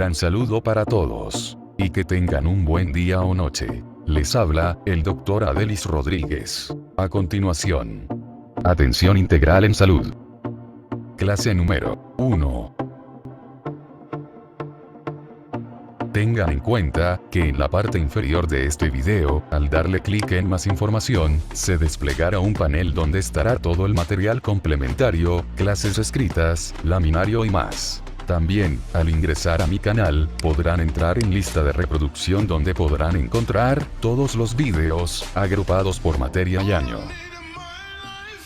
gran saludo para todos. Y que tengan un buen día o noche. Les habla, el Dr. Adelis Rodríguez. A continuación. Atención integral en salud. Clase número 1. Tengan en cuenta, que en la parte inferior de este video, al darle clic en más información, se desplegará un panel donde estará todo el material complementario, clases escritas, laminario y más. También, al ingresar a mi canal, podrán entrar en lista de reproducción donde podrán encontrar todos los videos, agrupados por materia y año.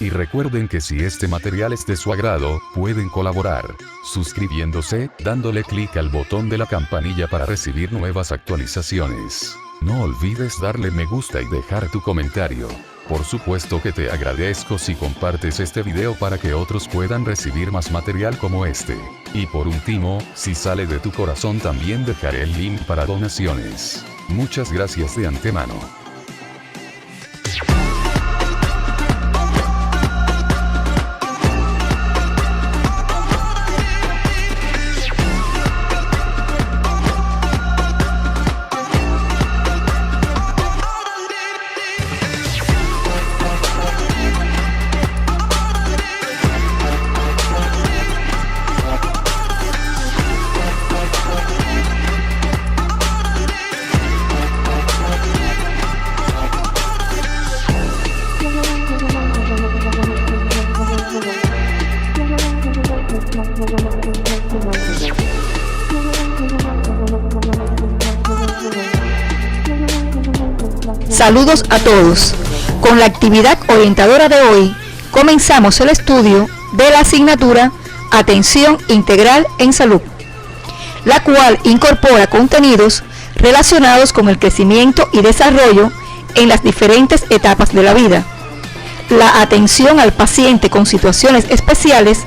Y recuerden que si este material es de su agrado, pueden colaborar, suscribiéndose, dándole clic al botón de la campanilla para recibir nuevas actualizaciones. No olvides darle me gusta y dejar tu comentario. Por supuesto que te agradezco si compartes este video para que otros puedan recibir más material como este. Y por último, si sale de tu corazón también dejaré el link para donaciones. Muchas gracias de antemano. Saludos a todos. Con la actividad orientadora de hoy, comenzamos el estudio de la asignatura Atención Integral en Salud, la cual incorpora contenidos relacionados con el crecimiento y desarrollo en las diferentes etapas de la vida, la atención al paciente con situaciones especiales,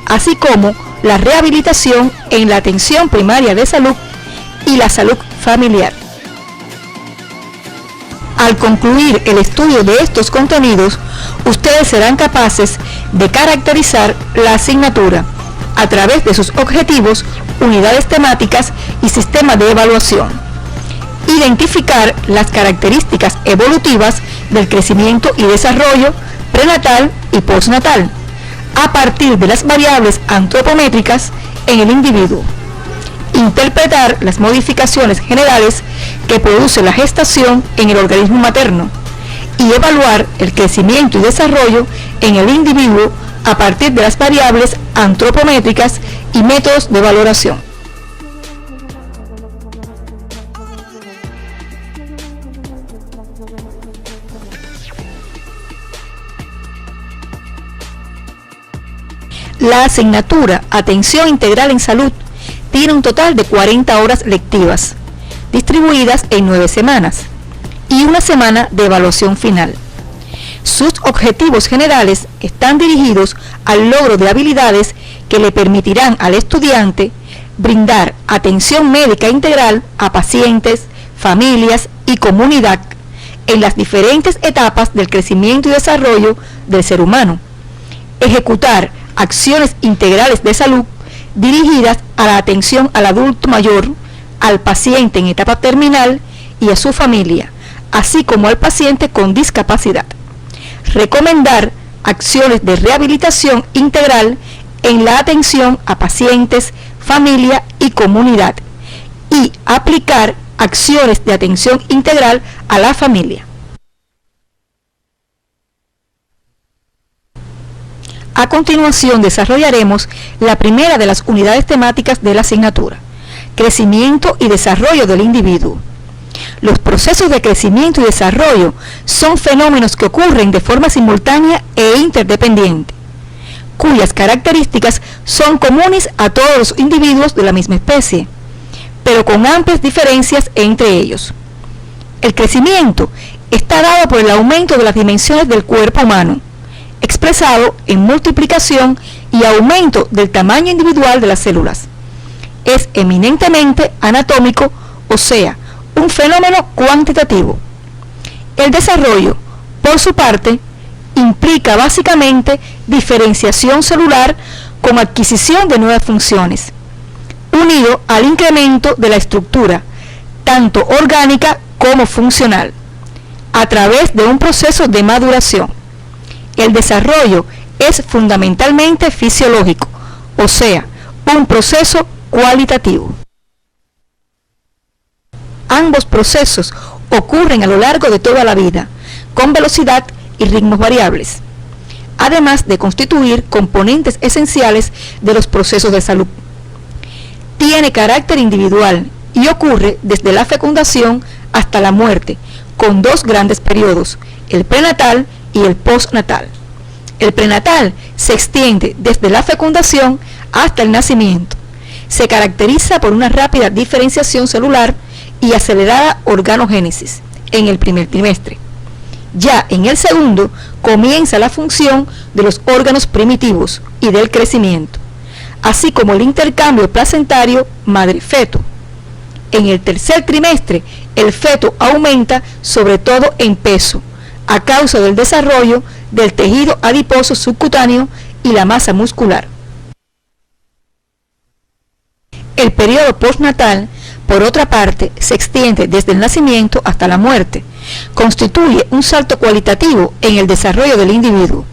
así como la rehabilitación en la atención primaria de salud y la salud familiar. Al concluir el estudio de estos contenidos, ustedes serán capaces de caracterizar la asignatura a través de sus objetivos, unidades temáticas y sistema de evaluación. Identificar las características evolutivas del crecimiento y desarrollo prenatal y postnatal, a partir de las variables antropométricas en el individuo. Interpretar las modificaciones generales que produce la gestación en el organismo materno y evaluar el crecimiento y desarrollo en el individuo a partir de las variables antropométricas y métodos de valoración. La asignatura Atención Integral en Salud tiene un total de 40 horas lectivas, distribuidas en 9 semanas, y una semana de evaluación final. Sus objetivos generales están dirigidos al logro de habilidades que le permitirán al estudiante brindar atención médica integral a pacientes, familias y comunidad en las diferentes etapas del crecimiento y desarrollo del ser humano, ejecutar acciones integrales de salud dirigidas a la atención al adulto mayor, al paciente en etapa terminal y a su familia, así como al paciente con discapacidad. Recomendar acciones de rehabilitación integral en la atención a pacientes, familia y comunidad, y aplicar acciones de atención integral a la familia. A continuación desarrollaremos la primera de las unidades temáticas de la asignatura, crecimiento y desarrollo del individuo. Los procesos de crecimiento y desarrollo son fenómenos que ocurren de forma simultánea e interdependiente, cuyas características son comunes a todos los individuos de la misma especie, pero con amplias diferencias entre ellos. El crecimiento está dado por el aumento de las dimensiones del cuerpo humano, expresado en multiplicación y aumento del tamaño individual de las células. Es eminentemente anatómico, o sea, un fenómeno cuantitativo. El desarrollo, por su parte, implica básicamente diferenciación celular con adquisición de nuevas funciones. unido al incremento de la estructura, tanto orgánica como funcional, a través de un proceso de maduración. El desarrollo es fundamentalmente fisiológico, o sea, un proceso cualitativo. Ambos procesos ocurren a lo largo de toda la vida, con velocidad y ritmos variables, además de constituir componentes esenciales de los procesos de salud. Tiene carácter individual y ocurre desde la fecundación hasta la muerte, con dos grandes periodos, el prenatal y el postnatal. El prenatal se extiende desde la fecundación hasta el nacimiento. Se caracteriza por una rápida diferenciación celular y acelerada organogénesis en el primer trimestre. Ya en el segundo comienza la función de los órganos primitivos y del crecimiento, así como el intercambio placentario madre-feto. En el tercer trimestre, el feto aumenta sobre todo en peso, a causa del desarrollo del tejido adiposo subcutáneo y la masa muscular. El periodo postnatal, por otra parte, se extiende desde el nacimiento hasta la muerte. Constituye un salto cualitativo en el desarrollo del individuo,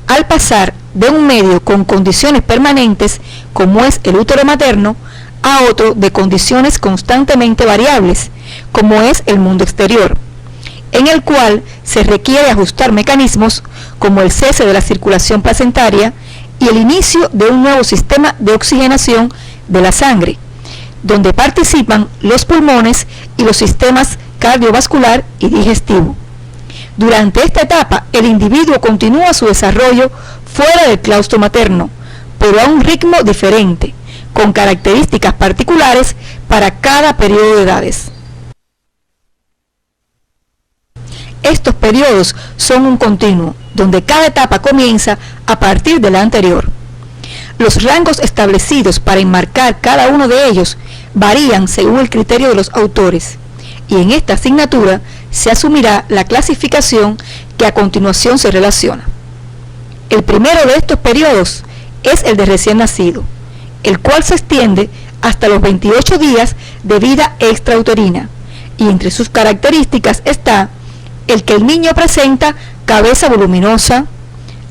al pasar de un medio con condiciones permanentes, como es el útero materno, a otro de condiciones constantemente variables, como es el mundo exterior, en el cual se requiere ajustar mecanismos como el cese de la circulación placentaria y el inicio de un nuevo sistema de oxigenación de la sangre, donde participan los pulmones y los sistemas cardiovascular y digestivo. Durante esta etapa, el individuo continúa su desarrollo fuera del claustro materno, pero a un ritmo diferente, con características particulares para cada periodo de edades. Estos periodos son un continuo, donde cada etapa comienza a partir de la anterior. Los rangos establecidos para enmarcar cada uno de ellos varían según el criterio de los autores, y en esta asignatura se asumirá la clasificación que a continuación se relaciona. El primero de estos periodos es el de recién nacido, el cual se extiende hasta los 28 días de vida extrauterina, y entre sus características está el que el niño presenta cabeza voluminosa,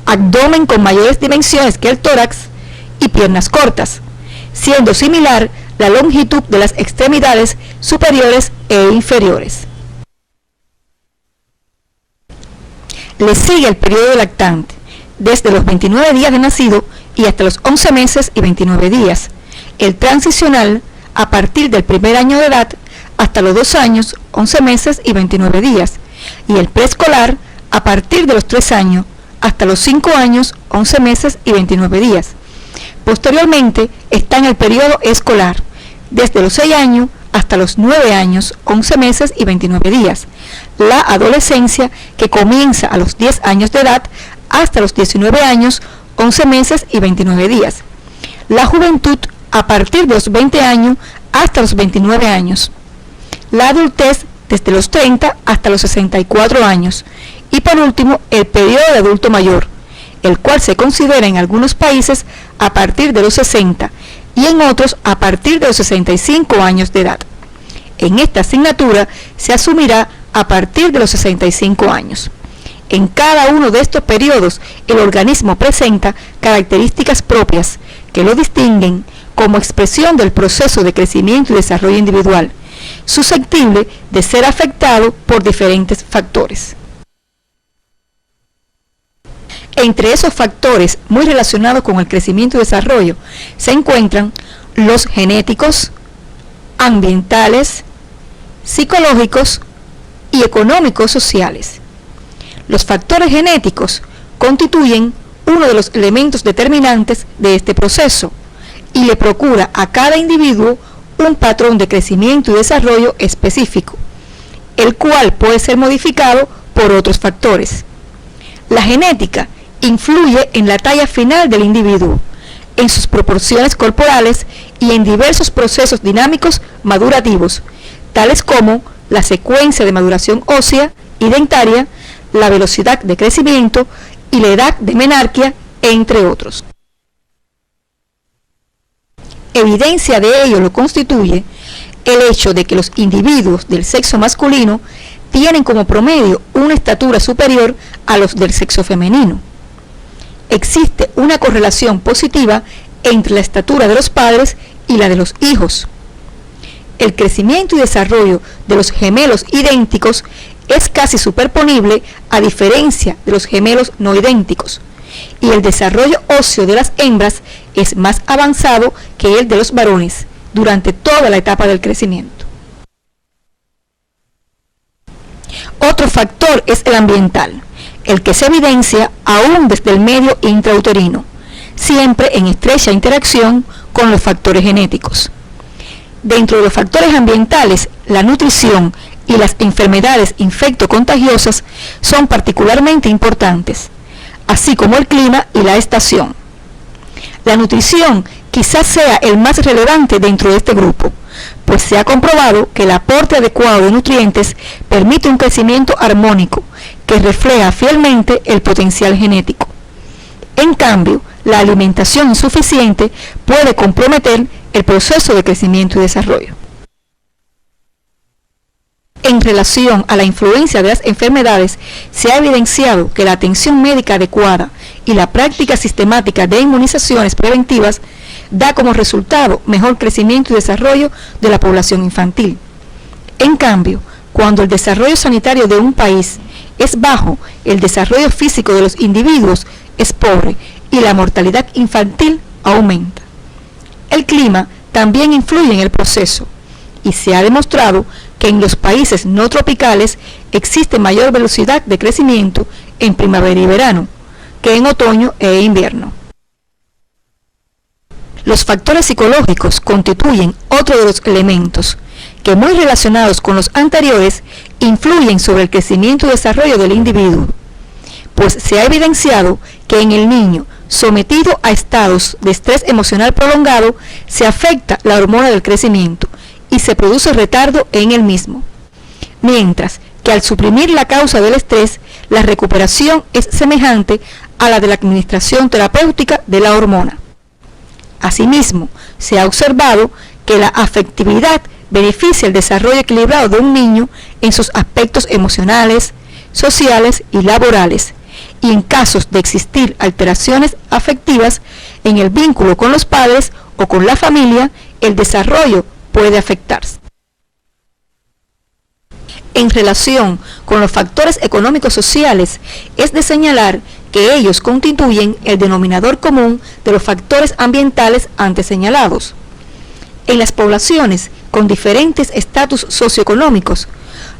abdomen con mayores dimensiones que el tórax y piernas cortas, siendo similar la longitud de las extremidades superiores e inferiores. Le sigue el periodo lactante, desde los 29 días de nacido y hasta los 11 meses y 29 días, el transicional a partir del primer año de edad hasta los 2 años, 11 meses y 29 días, y el preescolar a partir de los 3 años hasta los 5 años, 11 meses y 29 días. Posteriormente está en el periodo escolar, desde los 6 años hasta los 9 años, 11 meses y 29 días. La adolescencia, que comienza a los 10 años de edad hasta los 19 años, 11 meses y 29 días. La juventud, a partir de los 20 años hasta los 29 años. La adultez, desde los 30 hasta los 64 años. Y por último, el periodo de adulto mayor, el cual se considera en algunos países a partir de los 60 y en otros a partir de los 65 años de edad. En esta asignatura se asumirá a partir de los 65 años. En cada uno de estos periodos, el organismo presenta características propias que lo distinguen como expresión del proceso de crecimiento y desarrollo individual, susceptible de ser afectado por diferentes factores. Entre esos factores muy relacionados con el crecimiento y desarrollo se encuentran los genéticos, ambientales, psicológicos y económicos sociales. Los factores genéticos constituyen uno de los elementos determinantes de este proceso y le procura a cada individuo un patrón de crecimiento y desarrollo específico, el cual puede ser modificado por otros factores. La genética influye en la talla final del individuo, en sus proporciones corporales y en diversos procesos dinámicos madurativos, tales como la secuencia de maduración ósea y dentaria, la velocidad de crecimiento y la edad de menarquia, entre otros. Evidencia de ello lo constituye el hecho de que los individuos del sexo masculino tienen como promedio una estatura superior a los del sexo femenino. Existe una correlación positiva entre la estatura de los padres y la de los hijos. El crecimiento y desarrollo de los gemelos idénticos es casi superponible a diferencia de los gemelos no idénticos, y el desarrollo óseo de las hembras es más avanzado que el de los varones durante toda la etapa del crecimiento. Otro factor es el ambiental, el que se evidencia aún desde el medio intrauterino, siempre en estrecha interacción con los factores genéticos. Dentro de los factores ambientales, la nutrición y las enfermedades infectocontagiosas son particularmente importantes, así como el clima y la estación. La nutrición quizás sea el más relevante dentro de este grupo, pues se ha comprobado que el aporte adecuado de nutrientes permite un crecimiento armónico que refleja fielmente el potencial genético. En cambio, la alimentación insuficiente puede comprometer el proceso de crecimiento y desarrollo. En relación a la influencia de las enfermedades, se ha evidenciado que la atención médica adecuada y la práctica sistemática de inmunizaciones preventivas da como resultado mejor crecimiento y desarrollo de la población infantil. En cambio, cuando el desarrollo sanitario de un país es bajo, el desarrollo físico de los individuos es pobre y la mortalidad infantil aumenta. El clima también influye en el proceso y se ha demostrado que en los países no tropicales existe mayor velocidad de crecimiento en primavera y verano que en otoño e invierno. Los factores psicológicos constituyen otro de los elementos que, muy relacionados con los anteriores, influyen sobre el crecimiento y desarrollo del individuo, pues se ha evidenciado que en el niño sometido a estados de estrés emocional prolongado se afecta la hormona del crecimiento y se produce retardo en el mismo, mientras que al suprimir la causa del estrés, la recuperación es semejante a la de la administración terapéutica de la hormona. Asimismo, se ha observado que la afectividad beneficia el desarrollo equilibrado de un niño en sus aspectos emocionales, sociales y laborales, y en casos de existir alteraciones afectivas en el vínculo con los padres o con la familia, el desarrollo puede afectarse. En relación con los factores económicos sociales, es de señalar que ellos constituyen el denominador común de los factores ambientales antes señalados. En las poblaciones con diferentes estatus socioeconómicos,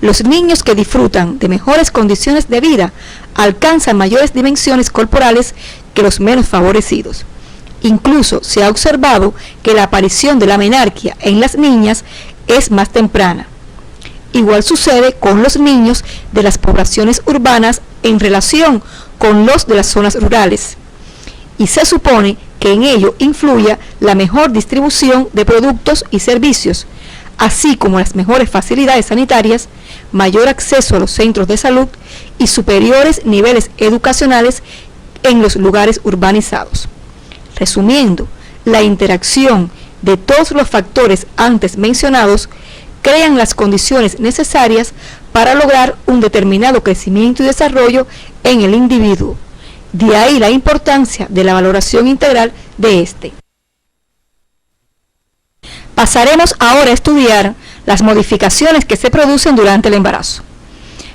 los niños que disfrutan de mejores condiciones de vida alcanzan mayores dimensiones corporales que los menos favorecidos. Incluso se ha observado que la aparición de la menarquia en las niñas es más temprana. Igual sucede con los niños de las poblaciones urbanas en relación con los de las zonas rurales, y se supone que en ello influya la mejor distribución de productos y servicios, así como las mejores facilidades sanitarias, mayor acceso a los centros de salud y superiores niveles educacionales en los lugares urbanizados. Resumiendo, la interacción de todos los factores antes mencionados crean las condiciones necesarias para lograr un determinado crecimiento y desarrollo en el individuo. De ahí la importancia de la valoración integral de este. Pasaremos ahora a estudiar las modificaciones que se producen durante el embarazo,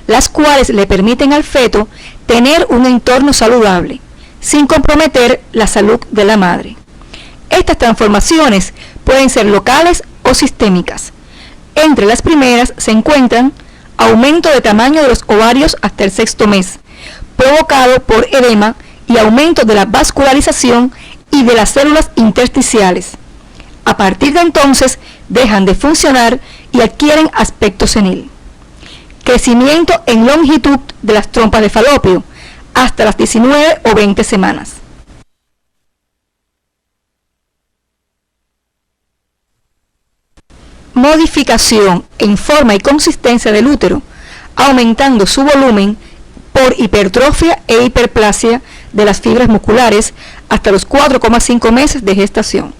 las cuales le permiten al feto tener un entorno saludable, sin comprometer la salud de la madre. Estas transformaciones pueden ser locales o sistémicas. Entre las primeras se encuentran aumento de tamaño de los ovarios hasta el sexto mes, provocado por edema, y aumento de la vascularización y de las células intersticiales. A partir de entonces dejan de funcionar y adquieren aspecto senil. Crecimiento en longitud de las trompas de falopio hasta las 19 o 20 semanas. Modificación en forma y consistencia del útero, aumentando su volumen por hipertrofia e hiperplasia de las fibras musculares hasta los 4,5 meses de gestación.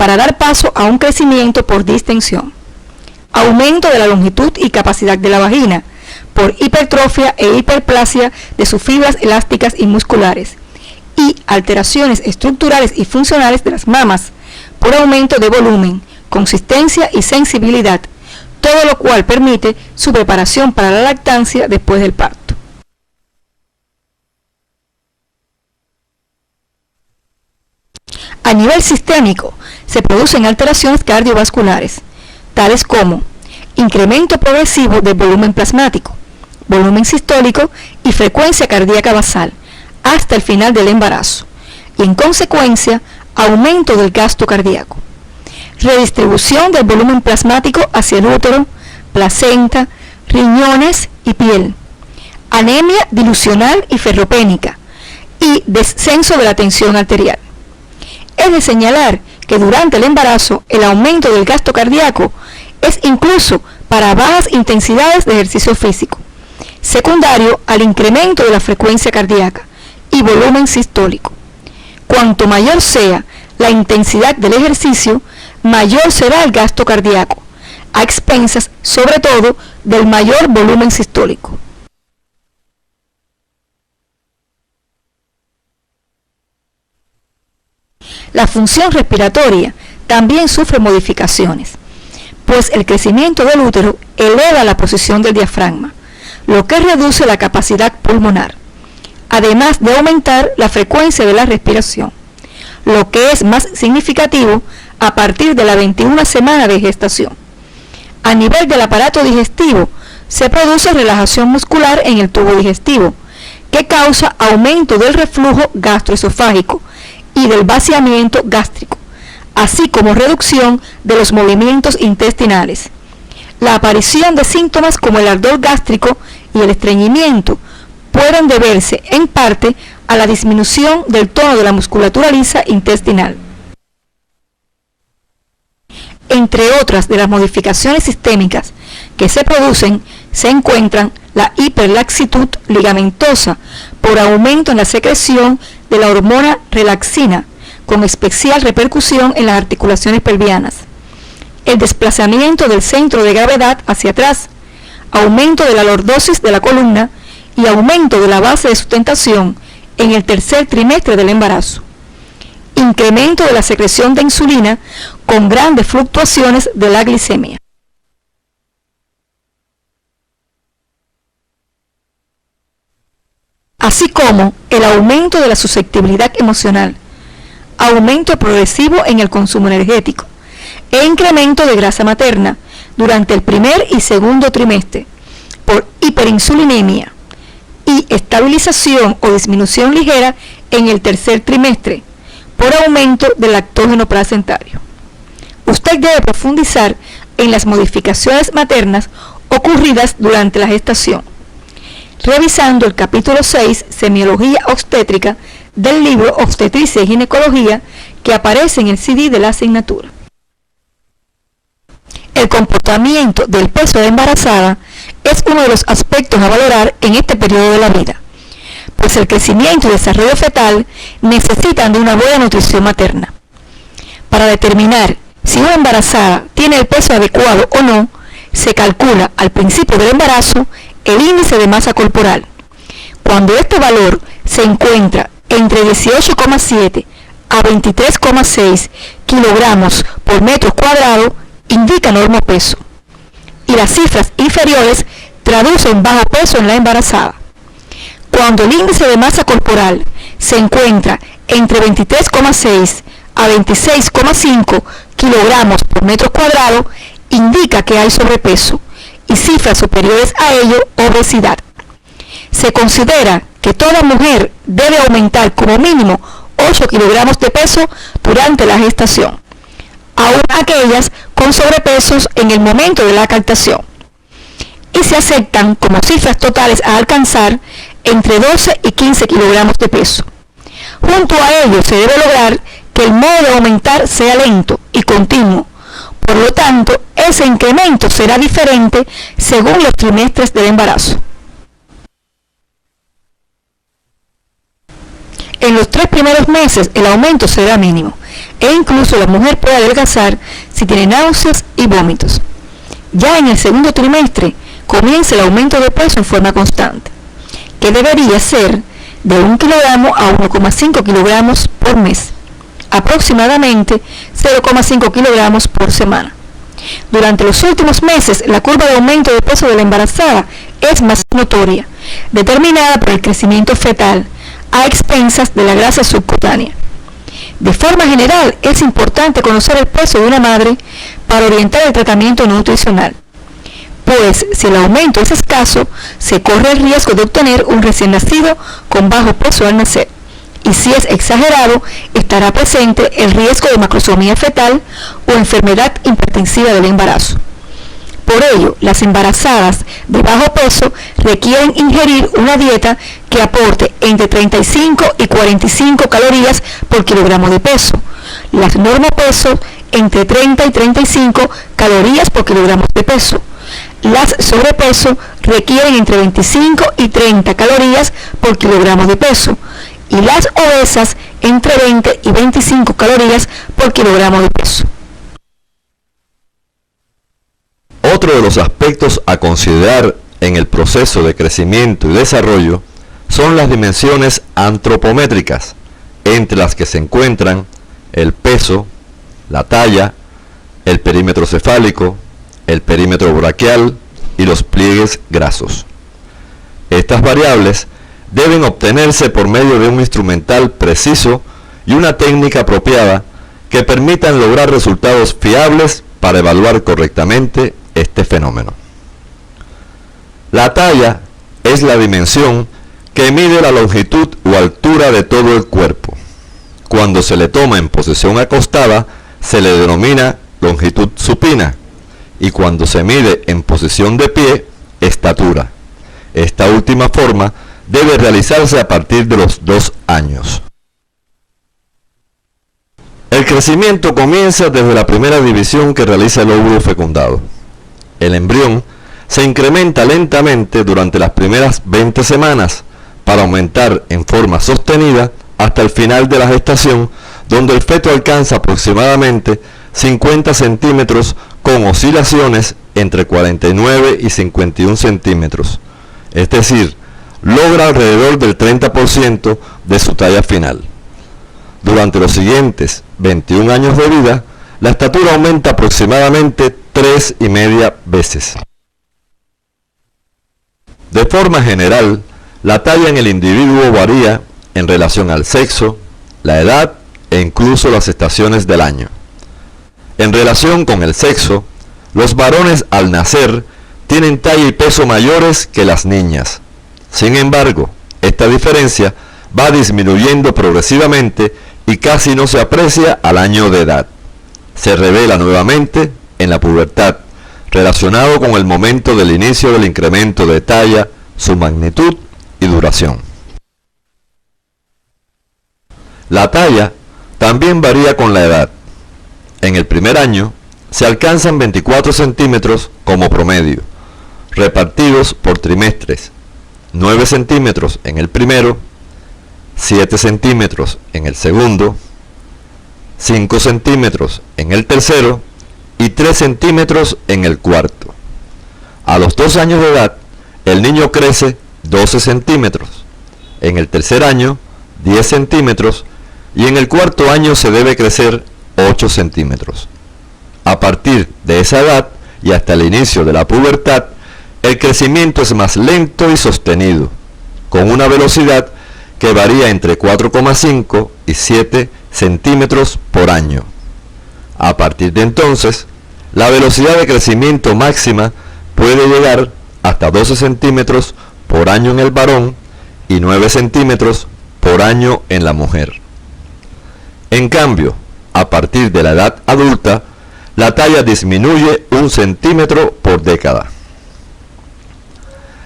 para dar paso a un crecimiento por distensión, aumento de la longitud y capacidad de la vagina, por hipertrofia e hiperplasia de sus fibras elásticas y musculares, y alteraciones estructurales y funcionales de las mamas, por aumento de volumen, consistencia y sensibilidad, todo lo cual permite su preparación para la lactancia después del parto. A nivel sistémico, se producen alteraciones cardiovasculares, tales como incremento progresivo del volumen plasmático, volumen sistólico y frecuencia cardíaca basal, hasta el final del embarazo, y en consecuencia, aumento del gasto cardíaco. Redistribución del volumen plasmático hacia el útero, placenta, riñones y piel. Anemia dilucional y ferropénica, y descenso de la tensión arterial. Es de señalar que durante el embarazo el aumento del gasto cardíaco es incluso para bajas intensidades de ejercicio físico, secundario al incremento de la frecuencia cardíaca y volumen sistólico. Cuanto mayor sea la intensidad del ejercicio, mayor será el gasto cardíaco, a expensas sobre todo del mayor volumen sistólico. La función respiratoria también sufre modificaciones, pues el crecimiento del útero eleva la posición del diafragma, lo que reduce la capacidad pulmonar, además de aumentar la frecuencia de la respiración, lo que es más significativo a partir de la 21ª semana de gestación. A nivel del aparato digestivo, se produce relajación muscular en el tubo digestivo, que causa aumento del reflujo gastroesofágico y del vaciamiento gástrico, así como reducción de los movimientos intestinales. La aparición de síntomas como el ardor gástrico y el estreñimiento pueden deberse en parte a la disminución del tono de la musculatura lisa intestinal. Entre otras de las modificaciones sistémicas que se producen se encuentran la hiperlaxitud ligamentosa por aumento en la secreción de la hormona relaxina, con especial repercusión en las articulaciones pelvianas, el desplazamiento del centro de gravedad hacia atrás, aumento de la lordosis de la columna y aumento de la base de sustentación en el tercer trimestre del embarazo, incremento de la secreción de insulina con grandes fluctuaciones de la glicemia. Así como el aumento de la susceptibilidad emocional, aumento progresivo en el consumo energético e incremento de grasa materna durante el primer y segundo trimestre por hiperinsulinemia y estabilización o disminución ligera en el tercer trimestre por aumento del lactógeno placentario. Usted debe profundizar en las modificaciones maternas ocurridas durante la gestación, revisando el capítulo 6, Semiología Obstétrica, del libro Obstetricia y Ginecología, que aparece en el CD de la asignatura. El comportamiento del peso de embarazada es uno de los aspectos a valorar en este periodo de la vida, pues el crecimiento y desarrollo fetal necesitan de una buena nutrición materna. Para determinar si una embarazada tiene el peso adecuado o no, se calcula al principio del embarazo el índice de masa corporal. Cuando este valor se encuentra entre 18,7 a 23,6 kilogramos por metro cuadrado, indica normopeso, y las cifras inferiores traducen bajo peso en la embarazada. Cuando el índice de masa corporal se encuentra entre 23,6 a 26,5 kilogramos por metro cuadrado, indica que hay sobrepeso, y cifras superiores a ello, obesidad. Se considera que toda mujer debe aumentar como mínimo 8 kilogramos de peso durante la gestación, aun aquellas con sobrepesos en el momento de la lactación, y se aceptan como cifras totales a alcanzar entre 12 y 15 kilogramos de peso. Junto a ello se debe lograr que el modo de aumentar sea lento y continuo. Por lo tanto, ese incremento será diferente según los trimestres del embarazo. En En los 3 primeros meses el aumento será mínimo e incluso la mujer puede adelgazar si tiene náuseas y vómitos. Ya en el segundo trimestre comienza el aumento de peso en forma constante, que debería ser de 1 kilogramo a 1,5 kilogramos por mes, aproximadamente 0,5 kilogramos por semana. Durante los últimos meses, la curva de aumento de peso de la embarazada es más notoria, determinada por el crecimiento fetal a expensas de la grasa subcutánea. De forma general, es importante conocer el peso de una madre para orientar el tratamiento nutricional, pues si el aumento es escaso, se corre el riesgo de obtener un recién nacido con bajo peso al nacer, y si es exagerado, estará presente el riesgo de macrosomía fetal o enfermedad hipertensiva del embarazo. Por ello, las embarazadas de bajo peso requieren ingerir una dieta que aporte entre 35 y 45 calorías por kilogramo de peso. Las normopeso entre 30 y 35 calorías por kilogramo de peso. Las sobrepeso requieren entre 25 y 30 calorías por kilogramo de peso. Y las obesas entre 20 y 25 calorías por kilogramo de peso. Otro de los aspectos a considerar en el proceso de crecimiento y desarrollo son las dimensiones antropométricas, entre las que se encuentran el peso, la talla, el perímetro cefálico, el perímetro braquial y los pliegues grasos. Estas variables deben obtenerse por medio de un instrumental preciso y una técnica apropiada que permitan lograr resultados fiables para evaluar correctamente este fenómeno. La talla es la dimensión que mide la longitud o altura de todo el cuerpo. Cuando se le toma en posición acostada, se le denomina longitud supina, y cuando se mide en posición de pie, estatura. Esta última forma debe realizarse a partir de los 2 años. El crecimiento comienza desde la primera división que realiza el óvulo fecundado. El embrión se incrementa lentamente durante las primeras 20 semanas para aumentar en forma sostenida hasta el final de la gestación, donde el feto alcanza aproximadamente 50 centímetros con oscilaciones entre 49 y 51 centímetros, es decir, logra alrededor del 30% de su talla final. Durante los siguientes 21 años de vida, la estatura aumenta aproximadamente 3,5 veces. De forma general, la talla en el individuo varía en relación al sexo, la edad e incluso las estaciones del año. En relación con el sexo, los varones al nacer tienen talla y peso mayores que las niñas. Sin embargo, esta diferencia va disminuyendo progresivamente y casi no se aprecia al año de edad. Se revela nuevamente en la pubertad, relacionado con el momento del inicio del incremento de talla, su magnitud y duración. La talla también varía con la edad. En el primer año se alcanzan 24 centímetros como promedio, repartidos por trimestres, 9 centímetros en el primero, 7 centímetros en el segundo, 5 centímetros en el tercero y 3 centímetros en el cuarto. A los 2 años de edad, el niño crece 12 centímetros, en el tercer año 10 centímetros y en el cuarto año se debe crecer 8 centímetros. A partir de esa edad y hasta el inicio de la pubertad, el crecimiento es más lento y sostenido, con una velocidad que varía entre 4,5 y 7 centímetros por año. A partir de entonces, la velocidad de crecimiento máxima puede llegar hasta 12 centímetros por año en el varón y 9 centímetros por año en la mujer. En cambio, a partir de la edad adulta, la talla disminuye 1 centímetro por década.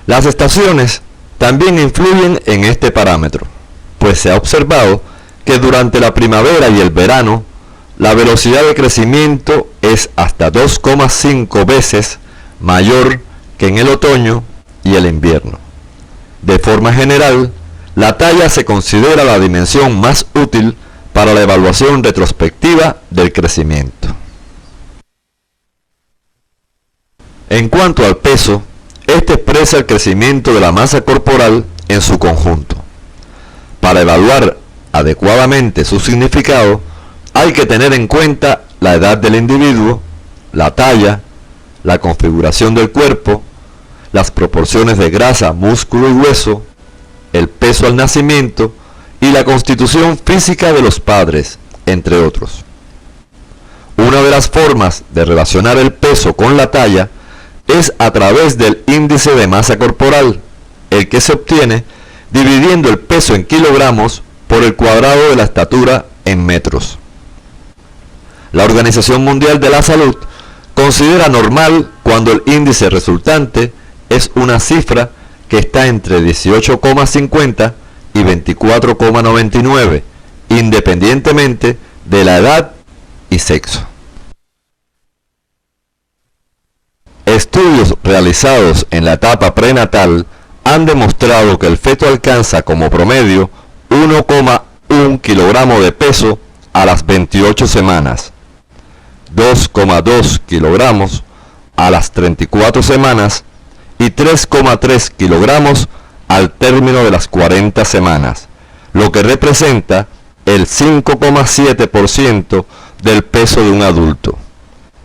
Las estaciones también influyen en este parámetro, pues se ha observado que durante la primavera y el verano, la velocidad de crecimiento es hasta 2,5 veces mayor que en el otoño y el invierno. De forma general, la talla se considera la dimensión más útil para la evaluación retrospectiva del crecimiento. En cuanto al peso, este expresa el crecimiento de la masa corporal en su conjunto. Para evaluar adecuadamente su significado, hay que tener en cuenta la edad del individuo, la talla, la configuración del cuerpo, las proporciones de grasa, músculo y hueso, el peso al nacimiento y la constitución física de los padres, entre otros. Una de las formas de relacionar el peso con la talla es a través del índice de masa corporal, el que se obtiene dividiendo el peso en kilogramos por el cuadrado de la estatura en metros. La Organización Mundial de la Salud considera normal cuando el índice resultante es una cifra que está entre 18,50 y 24,99, independientemente de la edad y sexo. Estudios realizados en la etapa prenatal han demostrado que el feto alcanza como promedio 1,1 kilogramo de peso a las 28 semanas, 2,2 kilogramos a las 34 semanas y 3,3 kilogramos al término de las 40 semanas, lo que representa el 5,7% del peso de un adulto.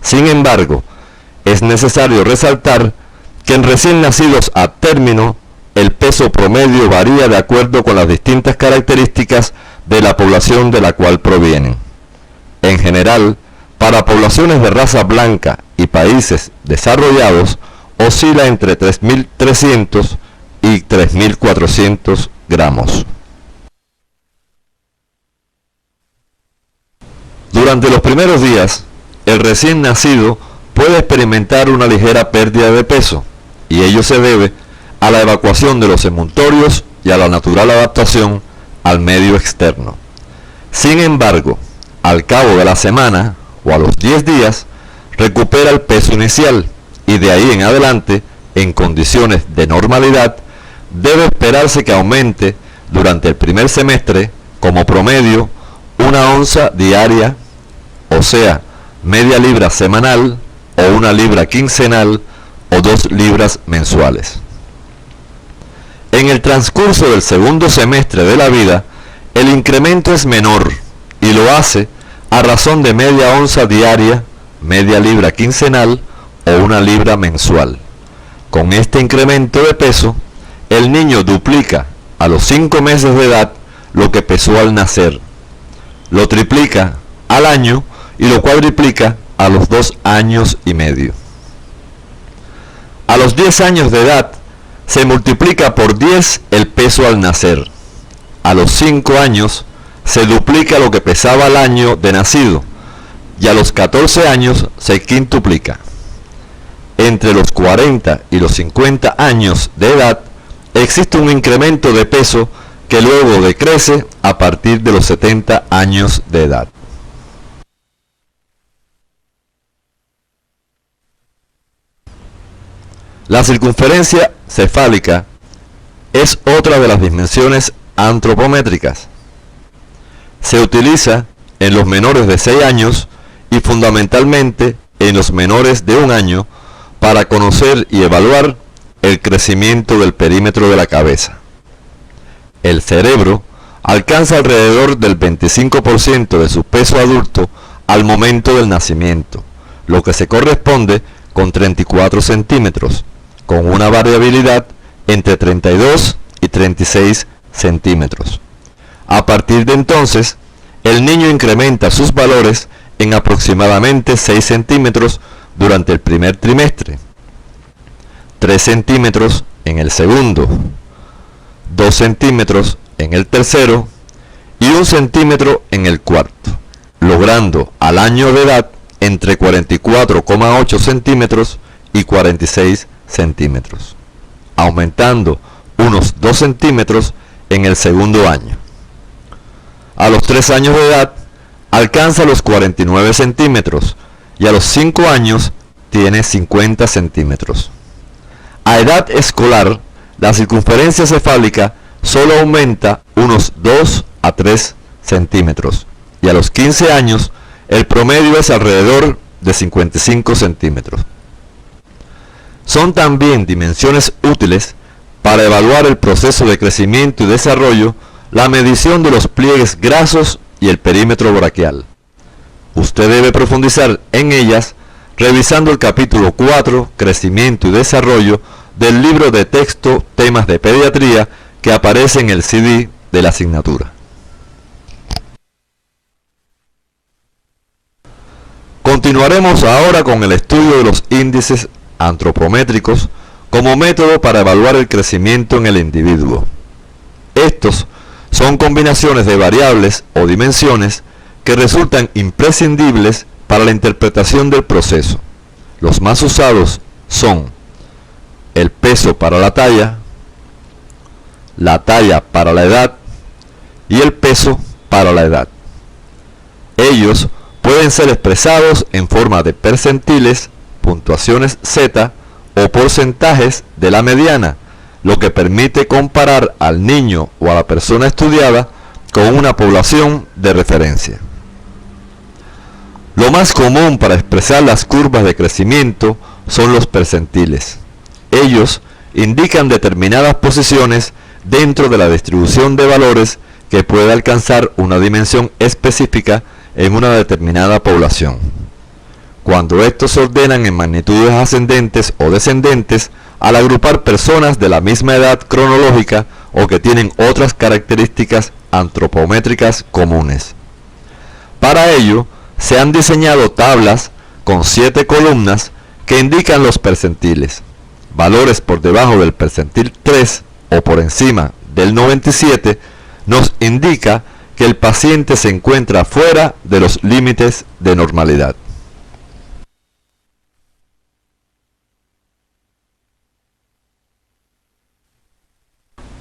Sin embargo, es necesario resaltar que en recién nacidos a término, el peso promedio varía de acuerdo con las distintas características de la población de la cual provienen. En general, para poblaciones de raza blanca y países desarrollados, oscila entre 3.300 y 3.400 gramos. Durante los primeros días, el recién nacido puede experimentar una ligera pérdida de peso, y ello se debe a la evacuación de los emuntorios y a la natural adaptación al medio externo. Sin embargo, al cabo de la semana o a los 10 días, recupera el peso inicial y de ahí en adelante, en condiciones de normalidad, debe esperarse que aumente durante el primer semestre como promedio 1 onza diaria, o sea, media libra semanal o 1 libra quincenal o 2 libras mensuales. En el transcurso del segundo semestre de la vida, el incremento es menor y lo hace a razón de media onza diaria, media libra quincenal o 1 libra mensual. Con este incremento de peso, el niño duplica a los 5 meses de edad lo que pesó al nacer, lo triplica al año y lo cuadriplica a los 2 años y medio. A los 10 años de edad, se multiplica por 10 el peso al nacer. A los 5 años, se duplica lo que pesaba al año de nacido, y a los 14 años se quintuplica. Entre los 40 y los 50 años de edad, existe un incremento de peso que luego decrece a partir de los 70 años de edad. La circunferencia cefálica es otra de las dimensiones antropométricas. Se utiliza en los menores de 6 años y fundamentalmente en los menores de 1 año para conocer y evaluar el crecimiento del perímetro de la cabeza. El cerebro alcanza alrededor del 25% de su peso adulto al momento del nacimiento, lo que se corresponde con 34 centímetros, con una variabilidad entre 32 y 36 centímetros. A partir de entonces, el niño incrementa sus valores en aproximadamente 6 centímetros durante el primer trimestre, 3 centímetros en el segundo, 2 centímetros en el tercero y 1 centímetro en el cuarto, logrando al año de edad entre 44,8 centímetros y 46 centímetros, aumentando unos 2 centímetros en el segundo año. A los 3 años de edad alcanza los 49 centímetros y a los 5 años tiene 50 centímetros. A edad escolar, la circunferencia cefálica solo aumenta unos 2 a 3 centímetros y a los 15 años el promedio es alrededor de 55 centímetros. Son también dimensiones útiles para evaluar el proceso de crecimiento y desarrollo, la medición de los pliegues grasos y el perímetro braquial. Usted debe profundizar en ellas revisando el capítulo 4, Crecimiento y Desarrollo, del libro de texto Temas de Pediatría que aparece en el CD de la asignatura. Continuaremos ahora con el estudio de los índices antropométricos como método para evaluar el crecimiento en el individuo. Estos son combinaciones de variables o dimensiones que resultan imprescindibles para la interpretación del proceso. Los más usados son el peso para la talla para la edad y el peso para la edad. Ellos pueden ser expresados en forma de percentiles, puntuaciones Z o porcentajes de la mediana, lo que permite comparar al niño o a la persona estudiada con una población de referencia. Lo más común para expresar las curvas de crecimiento son los percentiles. Ellos indican determinadas posiciones dentro de la distribución de valores que puede alcanzar una dimensión específica en una determinada población. Cuando estos se ordenan en magnitudes ascendentes o descendentes, al agrupar personas de la misma edad cronológica o que tienen otras características antropométricas comunes. Para ello, se han diseñado tablas con 7 columnas que indican los percentiles. Valores por debajo del percentil 3 o por encima del 97 nos indica que el paciente se encuentra fuera de los límites de normalidad.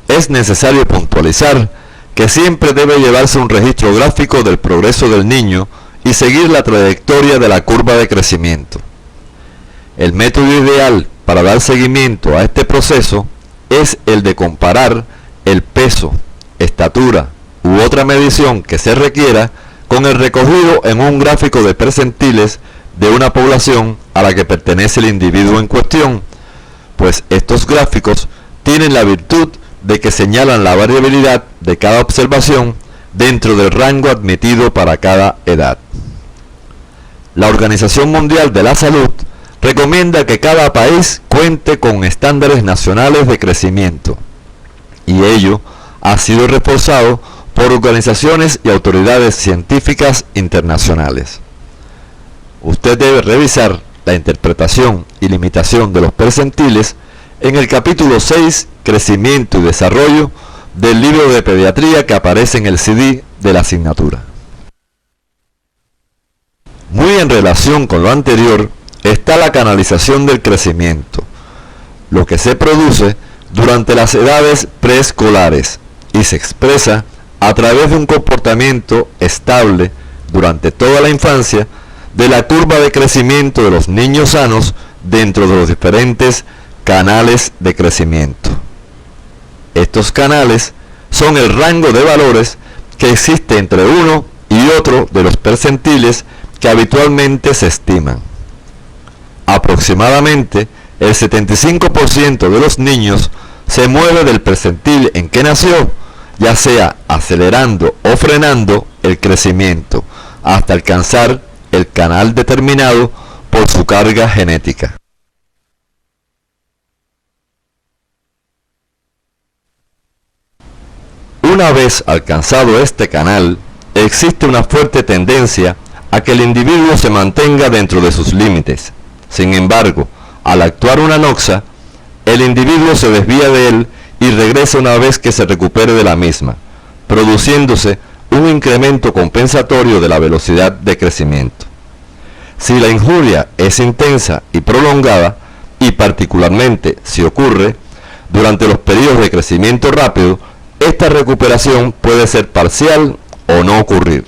Es necesario puntualizar que siempre debe llevarse un registro gráfico del progreso del niño y seguir la trayectoria de la curva de crecimiento. El método ideal para dar seguimiento a este proceso es el de comparar el peso, estatura u otra medición que se requiera con el recogido en un gráfico de percentiles de una población a la que pertenece el individuo en cuestión, pues estos gráficos tienen la virtud de que señalan la variabilidad de cada observación dentro del rango admitido para cada edad. La Organización Mundial de la Salud recomienda que cada país cuente con estándares nacionales de crecimiento, y ello ha sido reforzado por organizaciones y autoridades científicas internacionales. Usted debe revisar la interpretación y limitación de los percentiles en el capítulo 6, Crecimiento y Desarrollo, del libro de pediatría que aparece en el CD de la asignatura. Muy en relación con lo anterior está la canalización del crecimiento, lo que se produce durante las edades preescolares y se expresa a través de un comportamiento estable durante toda la infancia de la curva de crecimiento de los niños sanos dentro de los diferentes canales de crecimiento. Estos canales son el rango de valores que existe entre uno y otro de los percentiles que habitualmente se estiman. Aproximadamente el 75% de los niños se mueve del percentil en que nació, ya sea acelerando o frenando el crecimiento, hasta alcanzar el canal determinado por su carga genética. Una vez alcanzado este canal, existe una fuerte tendencia a que el individuo se mantenga dentro de sus límites. Sin embargo, al actuar una noxa, el individuo se desvía de él y regresa una vez que se recupere de la misma, produciéndose un incremento compensatorio de la velocidad de crecimiento. Si la injuria es intensa y prolongada, y particularmente si ocurre durante los periodos de crecimiento rápido, esta recuperación puede ser parcial o no ocurrir.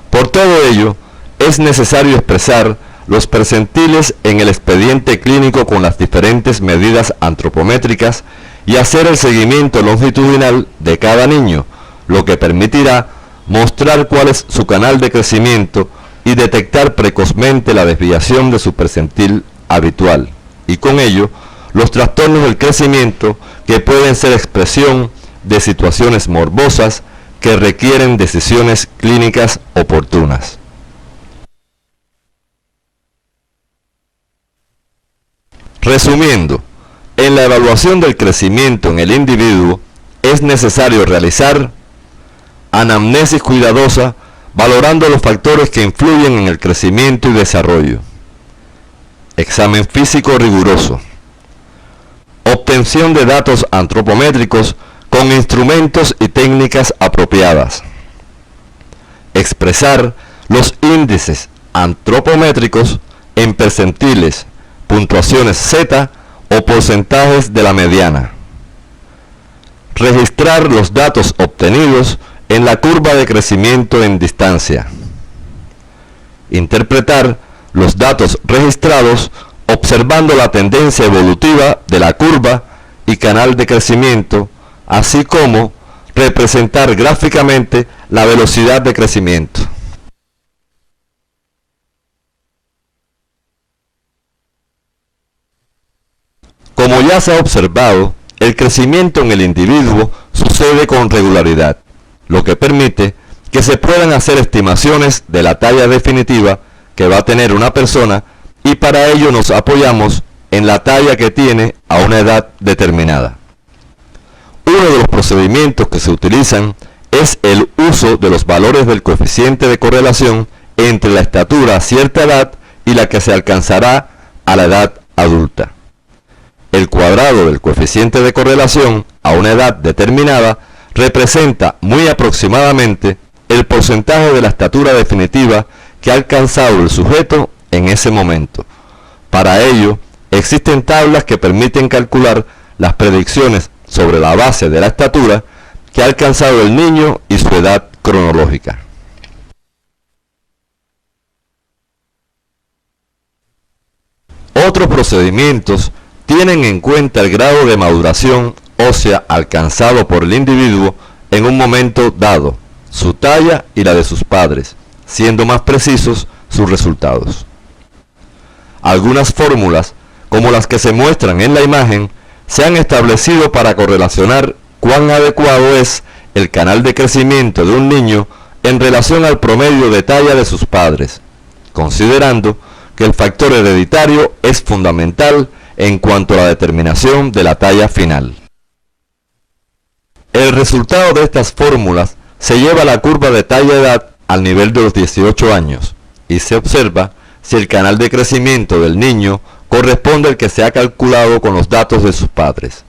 Por todo ello, es necesario expresar los percentiles en el expediente clínico con las diferentes medidas antropométricas y hacer el seguimiento longitudinal de cada niño, lo que permitirá mostrar cuál es su canal de crecimiento y detectar precozmente la desviación de su percentil habitual, y con ello los trastornos del crecimiento que pueden ser expresión de situaciones morbosas que requieren decisiones clínicas oportunas. Resumiendo, en la evaluación del crecimiento en el individuo es necesario realizar anamnesis cuidadosa valorando los factores que influyen en el crecimiento y desarrollo, examen físico riguroso, obtención de datos antropométricos con instrumentos y técnicas apropiadas, expresar los índices antropométricos en percentiles, puntuaciones Z o porcentajes de la mediana, registrar los datos obtenidos en la curva de crecimiento en distancia, interpretar los datos registrados observando la tendencia evolutiva de la curva y canal de crecimiento, así como representar gráficamente la velocidad de crecimiento. Como ya se ha observado, el crecimiento en el individuo sucede con regularidad, lo que permite que se puedan hacer estimaciones de la talla definitiva que va a tener una persona, y para ello nos apoyamos en la talla que tiene a una edad determinada. Uno de los procedimientos que se utilizan es el uso de los valores del coeficiente de correlación entre la estatura a cierta edad y la que se alcanzará a la edad adulta. El cuadrado del coeficiente de correlación a una edad determinada representa muy aproximadamente el porcentaje de la estatura definitiva que ha alcanzado el sujeto en ese momento. Para ello, existen tablas que permiten calcular las predicciones sobre la base de la estatura que ha alcanzado el niño y su edad cronológica. Otros procedimientos tienen en cuenta el grado de maduración ósea alcanzado por el individuo en un momento dado, su talla y la de sus padres, siendo más precisos sus resultados. Algunas fórmulas, como las que se muestran en la imagen, se han establecido para correlacionar cuán adecuado es el canal de crecimiento de un niño en relación al promedio de talla de sus padres, considerando que el factor hereditario es fundamental en cuanto a la determinación de la talla final. El resultado de estas fórmulas se lleva a la curva de talla-edad al nivel de los 18 años y se observa si el canal de crecimiento del niño corresponde al que se ha calculado con los datos de sus padres.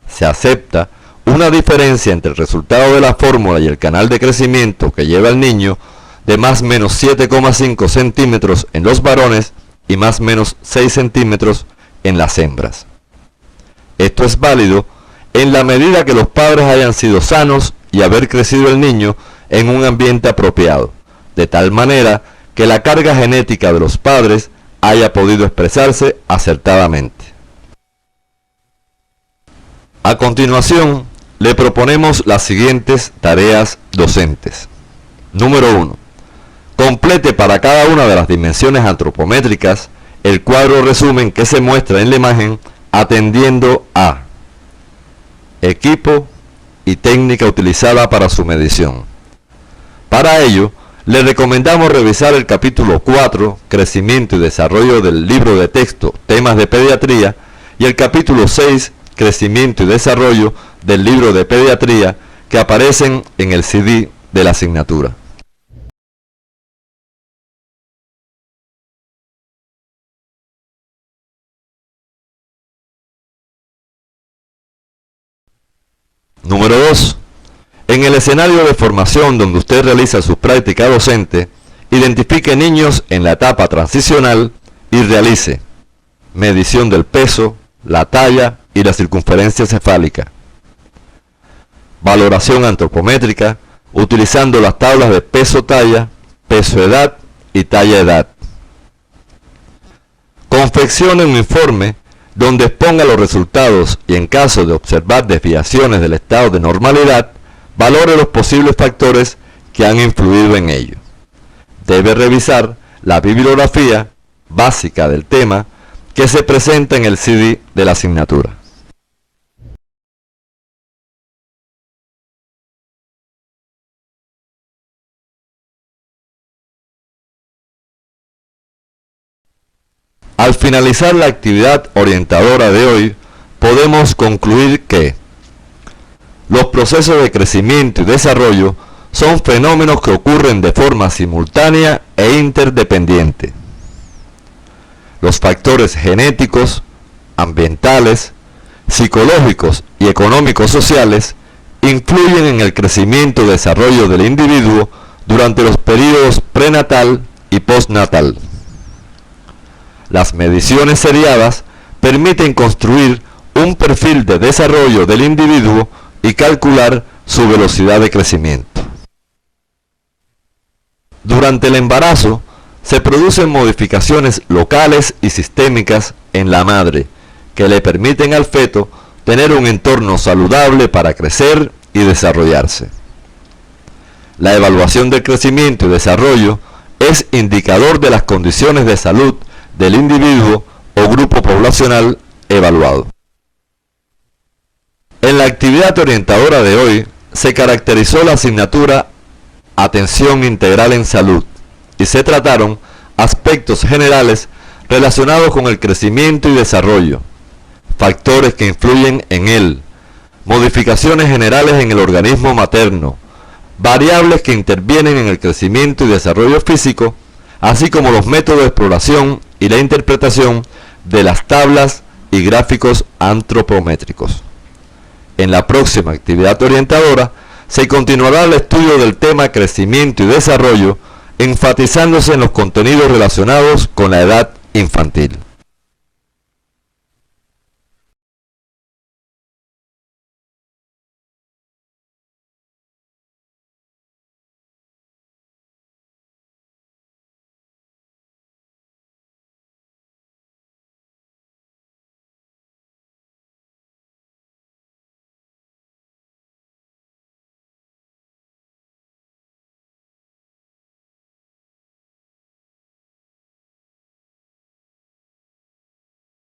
Se acepta una diferencia entre el resultado de la fórmula y el canal de crecimiento que lleva el niño de más o menos 7,5 centímetros en los varones y más o menos 6 centímetros en las hembras. Esto es válido en la medida que los padres hayan sido sanos y haber crecido el niño en un ambiente apropiado, de tal manera que la carga genética de los padres haya podido expresarse acertadamente. A continuación, le proponemos las siguientes tareas docentes. Número 1. Complete para cada una de las dimensiones antropométricas el cuadro resumen que se muestra en la imagen atendiendo a equipo y técnica utilizada para su medición. Para ello, le recomendamos revisar el capítulo 4, Crecimiento y Desarrollo del libro de texto Temas de Pediatría, y el capítulo 6, Crecimiento y Desarrollo del libro de Pediatría, que aparecen en el CD de la asignatura. Número 2. En el escenario de formación donde usted realiza su práctica docente, identifique niños en la etapa transicional y realice medición del peso, la talla y la circunferencia cefálica. Valoración antropométrica utilizando las tablas de peso-talla, peso-edad y talla-edad. Confeccione un informe donde exponga los resultados y en caso de observar desviaciones del estado de normalidad, valore los posibles factores que han influido en ello. Debe revisar la bibliografía básica del tema que se presenta en el CD de la asignatura. Al finalizar la actividad orientadora de hoy, podemos concluir que los procesos de crecimiento y desarrollo son fenómenos que ocurren de forma simultánea e interdependiente. Los factores genéticos, ambientales, psicológicos y económicos sociales influyen en el crecimiento y desarrollo del individuo durante los periodos prenatal y postnatal. Las mediciones seriadas permiten construir un perfil de desarrollo del individuo y calcular su velocidad de crecimiento. Durante el embarazo, se producen modificaciones locales y sistémicas en la madre que le permiten al feto tener un entorno saludable para crecer y desarrollarse. La evaluación del crecimiento y desarrollo es indicador de las condiciones de salud del individuo o grupo poblacional evaluado. En la actividad orientadora de hoy se caracterizó la asignatura Atención Integral en Salud y se trataron aspectos generales relacionados con el crecimiento y desarrollo, factores que influyen en él, modificaciones generales en el organismo materno, variables que intervienen en el crecimiento y desarrollo físico, así como los métodos de exploración y la interpretación de las tablas y gráficos antropométricos. En la próxima actividad orientadora se continuará el estudio del tema crecimiento y desarrollo, enfatizándose en los contenidos relacionados con la edad infantil.